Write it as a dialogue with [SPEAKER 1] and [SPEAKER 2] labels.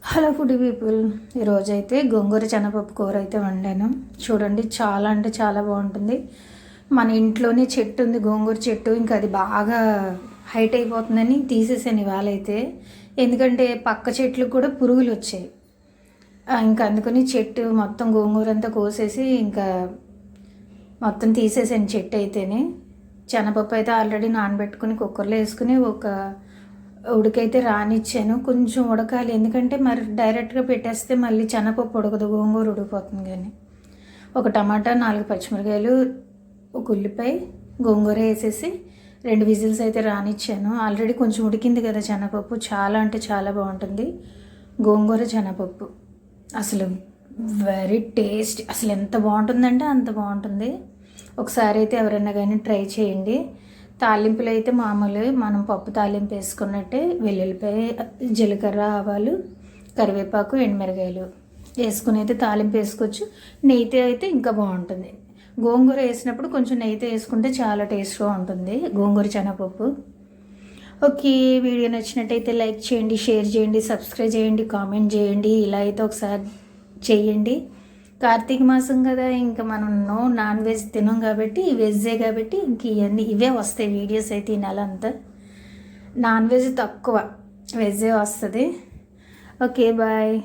[SPEAKER 1] Hello food people, ఈరోజైతే గోంగూర శనగపప్పు కూర అయితే వండాను. చూడండి, చాలా అంటే చాలా బాగుంటుంది. మన ఇంట్లోనే చెట్టు ఉంది, గోంగూర చెట్టు. ఇంకా అది బాగా హైట్ అయిపోతుందని తీసేసాను ఇవాళ అయితే. ఎందుకంటే పక్క చెట్లు కూడా పురుగులు వచ్చాయి. ఇంకా అందుకని చెట్టు మొత్తం గోంగూర అంతా కోసేసి ఇంకా మొత్తం తీసేసాను చెట్టు అయితేనే. శనగపప్పు అయితే ఆల్రెడీ నానబెట్టుకుని కుక్కర్లో వేసుకుని ఒక ఉడికైతే రానిచ్చాను. కొంచెం ఉడకాలి, ఎందుకంటే మరి డైరెక్ట్గా పెట్టేస్తే మళ్ళీ శనగపప్పు ఉడకదు, గోంగూర ఉడికిపోతుంది. కానీ ఒక టమాటా, 4 పచ్చిమిరకాయలు, ఒక ఉల్లిపాయ, గోంగూర వేసేసి 2 విజిల్స్ అయితే రానిచ్చాను. ఆల్రెడీ కొంచెం ఉడికింది కదా శనగపప్పు. చాలా అంటే చాలా బాగుంటుంది గోంగూర శనగపప్పు. అసలు వెరీ టేస్ట్, అసలు ఎంత బాగుంటుందంటే అంత బాగుంటుంది. ఒకసారి అయితే ఎవరైనా కానీ ట్రై చేయండి. తాలింపులు అయితే మామూలు మనం పప్పు తాలింపు వేసుకున్నట్టే వెల్లుల్లిపాయ, జీలకర్ర, ఆవాలు, కరివేపాకు, ఎండుమిరకాయలు వేసుకుని అయితే తాలింపు వేసుకోవచ్చు. నెయ్యితో అయితే ఇంకా బాగుంటుంది. గోంగూర వేసినప్పుడు కొంచెం నెయ్యితో వేసుకుంటే చాలా టేస్ట్గా ఉంటుంది గోంగూర శనగపప్పు. ఓకే, వీడియో నచ్చినట్టయితే లైక్ చేయండి, షేర్ చేయండి, సబ్స్క్రైబ్ చేయండి, కామెంట్ చేయండి. ఇలా అయితే ఒకసారి చేయండి. కార్తీక మాసం కదా, ఇంకా మనం నాన్ వెజ్ తినం కాబట్టి వెజ్జే కాబట్టి ఇంక ఇవే వస్తాయి వీడియోస్ అయితే ఈ నెల అంతా. నాన్ వెజ్ తక్కువ, వెజ్జే వస్తుంది. Okay, bye.